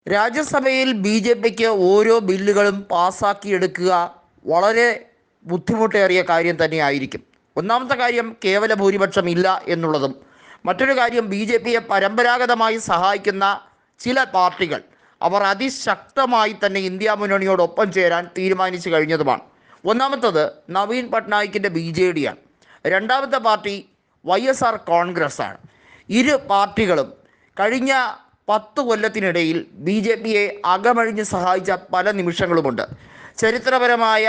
രാജ്യസഭയിൽ B J പിക്ക് ഓരോ ബില്ലുകളും പാസ്സാക്കിയെടുക്കുക വളരെ ബുദ്ധിമുട്ടേറിയ കാര്യം തന്നെയായിരിക്കും. ഒന്നാമത്തെ കാര്യം കേവല ഭൂരിപക്ഷം ഇല്ല എന്നുള്ളതും, മറ്റൊരു കാര്യം ബി ജെ പിയെ പരമ്പരാഗതമായി സഹായിക്കുന്ന ചില പാർട്ടികൾ അവർ അതിശക്തമായി തന്നെ ഇന്ത്യ മുന്നണിയോടൊപ്പം ചേരാൻ തീരുമാനിച്ചു കഴിഞ്ഞതുമാണ്. ഒന്നാമത്തത് നവീൻ പട്നായിക്കിൻ്റെ ബി ജെ ഡി ആണ്. രണ്ടാമത്തെ പാർട്ടി YSR കോൺഗ്രസ് ആണ്. ഇരു പാർട്ടികളും കഴിഞ്ഞ 10 കൊല്ലത്തിനിടയിൽ ബി ജെ പിയെ അകമഴിഞ്ഞ് സഹായിച്ച പല നിമിഷങ്ങളുമുണ്ട്. ചരിത്രപരമായ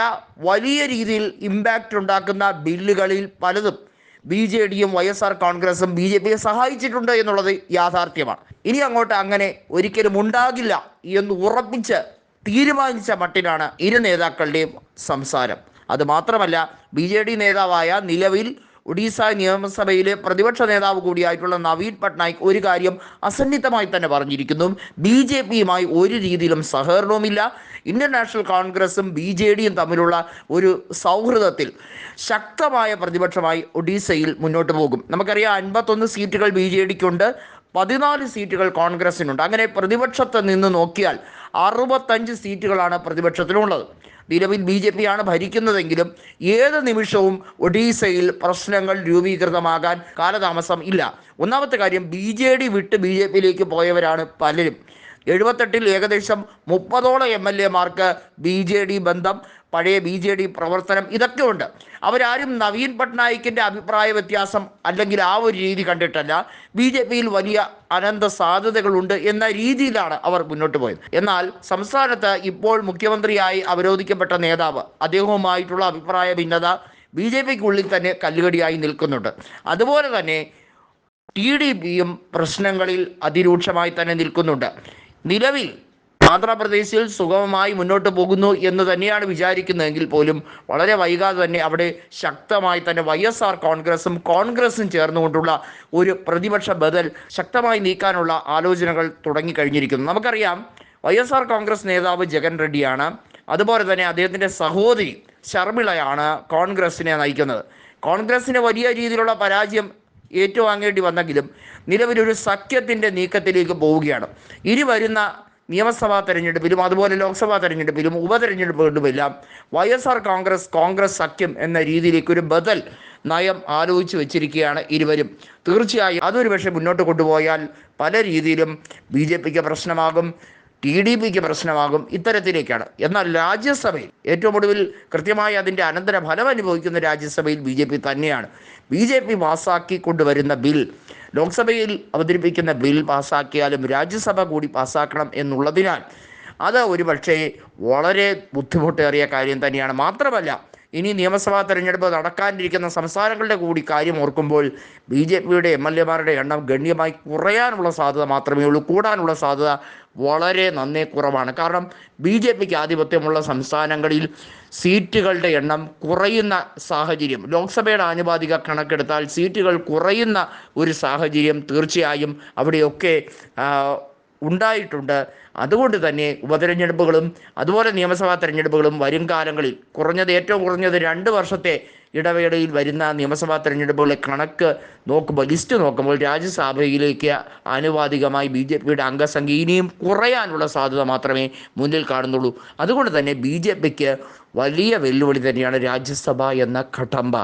വലിയ രീതിയിൽ ഇമ്പാക്റ്റ് ഉണ്ടാക്കുന്ന ബില്ലുകളിൽ പലതും ബി ജെ ഡിയും YSR കോൺഗ്രസും ബി ജെ പിയെ സഹായിച്ചിട്ടുണ്ട് എന്നുള്ളത് യാഥാർത്ഥ്യമാണ്. ഇനി അങ്ങോട്ട് അങ്ങനെ ഒരിക്കലും ഉണ്ടാകില്ല എന്ന് ഉറപ്പിച്ച് തീരുമാനിച്ച മട്ടിലാണ് ഇരു നേതാക്കളുടെയും സംസാരം. അതുമാത്രമല്ല, ബി ജെ ഡി നേതാവായ നിലവിൽ ഒഡീസ നിയമസഭയിലെ പ്രതിപക്ഷ നേതാവ് കൂടിയായിട്ടുള്ള നവീൻ പട്നായിക് ഒരു കാര്യം അസന്നിഗ്ധമായി തന്നെ പറഞ്ഞിരിക്കുന്നു: ബി ജെ പിയുമായി ഒരു രീതിയിലും സഹകരണവുമില്ല. ഇന്ത്യൻ നാഷണൽ കോൺഗ്രസും ബി ജെ ഡിയും തമ്മിലുള്ള ഒരു സൗഹൃദത്തിൽ ശക്തമായ പ്രതിപക്ഷമായി ഒഡീസയിൽ മുന്നോട്ട് പോകും. നമുക്കറിയാം, 51 സീറ്റുകൾ ബി ജെ ഡിക്കുണ്ട്, 14 സീറ്റുകൾ കോൺഗ്രസിനുണ്ട്. അങ്ങനെ പ്രതിപക്ഷത്ത് നിന്ന് നോക്കിയാൽ 65 സീറ്റുകളാണ് പ്രതിപക്ഷത്തിനുള്ളത്. നിലവിൽ ബി ജെ പി ആണ് ഭരിക്കുന്നതെങ്കിലും ഏത് നിമിഷവും ഒഡീസയിൽ പ്രശ്നങ്ങൾ രൂപീകൃതമാകാൻ കാലതാമസം ഇല്ല. ഒന്നാമത്തെ കാര്യം, ബി ജെ ഡി വിട്ട് ബി ജെ പിയിലേക്ക് പോയവരാണ് പലരും. 78-ൽ ഏകദേശം 30ഓളം MLA mark B J D ബന്ധം, പഴയ ബി ജെ ഡി പ്രവർത്തനം ഇതൊക്കെ ഉണ്ട്. അവരാരും നവീൻ പട്നായിക്കിൻ്റെ അഭിപ്രായ വ്യത്യാസം അല്ലെങ്കിൽ ആ ഒരു രീതി കണ്ടിട്ടല്ല, ബി ജെ പിയിൽ വലിയ അനന്ത സാധ്യതകളുണ്ട് എന്ന രീതിയിലാണ് അവർ മുന്നോട്ട് പോയത്. എന്നാൽ സംസ്ഥാനത്ത് ഇപ്പോൾ മുഖ്യമന്ത്രിയായി അവരോധിക്കപ്പെട്ട നേതാവ്, അദ്ദേഹവുമായിട്ടുള്ള അഭിപ്രായ ഭിന്നത ബി ജെ പിക്കുള്ളിൽ തന്നെ കല്ലുകടിയായി നിൽക്കുന്നുണ്ട്. അതുപോലെ തന്നെ TDPയും പ്രശ്നങ്ങളിൽ അതിരൂക്ഷമായി തന്നെ നിൽക്കുന്നുണ്ട്. നിലവിൽ ആന്ധ്രാപ്രദേശിൽ സുഗമമായി മുന്നോട്ട് പോകുന്നു എന്ന് തന്നെയാണ് വിചാരിക്കുന്നതെങ്കിൽ പോലും വളരെ വൈകാതെ തന്നെ അവിടെ ശക്തമായി തന്നെ YSR കോൺഗ്രസും ചേർന്നുകൊണ്ടുള്ള ഒരു പ്രതിപക്ഷ ബദൽ ശക്തമായി നീക്കാനുള്ള ആലോചനകൾ തുടങ്ങിക്കഴിഞ്ഞിരിക്കുന്നു. നമുക്കറിയാം, YSR കോൺഗ്രസ് നേതാവ് ജഗൻ റെഡ്ഡിയാണ്. അതുപോലെ തന്നെ അദ്ദേഹത്തിൻ്റെ സഹോദരി ശർമിളയാണ് കോൺഗ്രസിനെ നയിക്കുന്നത്. കോൺഗ്രസിന് വലിയ രീതിയിലുള്ള പരാജയം ഏറ്റുവാങ്ങേണ്ടി വന്നെങ്കിലും നിലവിലൊരു സഖ്യത്തിൻ്റെ നീക്കത്തിലേക്ക് പോവുകയാണ്. ഇനി വരുന്ന നിയമസഭാ തെരഞ്ഞെടുപ്പിലും അതുപോലെ ലോക്സഭാ തെരഞ്ഞെടുപ്പിലും ഉപതെരഞ്ഞെടുപ്പുകളിലുമെല്ലാം YSR കോൺഗ്രസ് സഖ്യം എന്ന രീതിയിലേക്ക് ഒരു ബദൽ നയം ആലോചിച്ച് വെച്ചിരിക്കുകയാണ് ഇരുവരും. തീർച്ചയായും അതൊരു പക്ഷേ മുന്നോട്ട് കൊണ്ടുപോയാൽ പല രീതിയിലും ബി ജെ പിക്ക് പ്രശ്നമാകും, TDPക്ക് പ്രശ്നമാകും, ഇത്തരത്തിലേക്കാണ്. എന്നാൽ രാജ്യസഭയിൽ ഏറ്റവും ഒടുവിൽ കൃത്യമായി അതിൻ്റെ അനന്തര ഫലം അനുഭവിക്കുന്ന രാജ്യസഭയിൽ ബി ജെ പി തന്നെയാണ്. ബി ജെ പി പാസ്സാക്കി കൊണ്ടുവരുന്ന ബിൽ, ലോക്സഭയിൽ അവതരിപ്പിക്കുന്ന ബിൽ പാസ്സാക്കിയാലും രാജ്യസഭ കൂടി പാസ്സാക്കണം എന്നുള്ളതിനാൽ അത് ഒരു പക്ഷേ വളരെ ബുദ്ധിമുട്ടേറിയ കാര്യം തന്നെയാണ്. മാത്രമല്ല, ഇനി നിയമസഭാ തെരഞ്ഞെടുപ്പ് നടക്കാനിരിക്കുന്ന സംസ്ഥാനങ്ങളുടെ കൂടി കാര്യം ഓർക്കുമ്പോൾ ബി ജെ പിയുടെ MLA-മാരുടെ എണ്ണം ഗണ്യമായി കുറയാനുള്ള സാധ്യത മാത്രമേ ഉള്ളൂ. കൂടാനുള്ള സാധ്യത വളരെ നന്നേ കുറവാണ്. കാരണം ബി ജെ പിക്ക് ആധിപത്യമുള്ള സംസ്ഥാനങ്ങളിൽ സീറ്റുകളുടെ എണ്ണം കുറയുന്ന സാഹചര്യം, ലോക്സഭയുടെ ആനുപാതിക കണക്കെടുത്താൽ സീറ്റുകൾ കുറയുന്ന ഒരു സാഹചര്യം തീർച്ചയായും അവിടെയൊക്കെ ഉണ്ടായിട്ടുണ്ട്. അതുകൊണ്ട് തന്നെ ഉപതെരഞ്ഞെടുപ്പുകളും അതുപോലെ നിയമസഭാ തെരഞ്ഞെടുപ്പുകളും വരും കാലങ്ങളിൽ ഏറ്റവും കുറഞ്ഞത് 2 വർഷത്തെ ഇടവേളയിൽ വരുന്ന നിയമസഭാ തെരഞ്ഞെടുപ്പുകളെ കണക്ക് നോക്കുമ്പോൾ, ലിസ്റ്റ് നോക്കുമ്പോൾ രാജ്യസഭയിലേക്ക് ആനുപാതികമായി ബി ജെ പിയുടെ അംഗസംഖ്യ ഇനിയും കുറയാനുള്ള സാധ്യത മാത്രമേ മുന്നിൽ കാണുന്നുള്ളൂ. അതുകൊണ്ട് തന്നെ ബി ജെ പിക്ക് വലിയ വെല്ലുവിളി തന്നെയാണ് രാജ്യസഭ എന്ന കടമ്പ.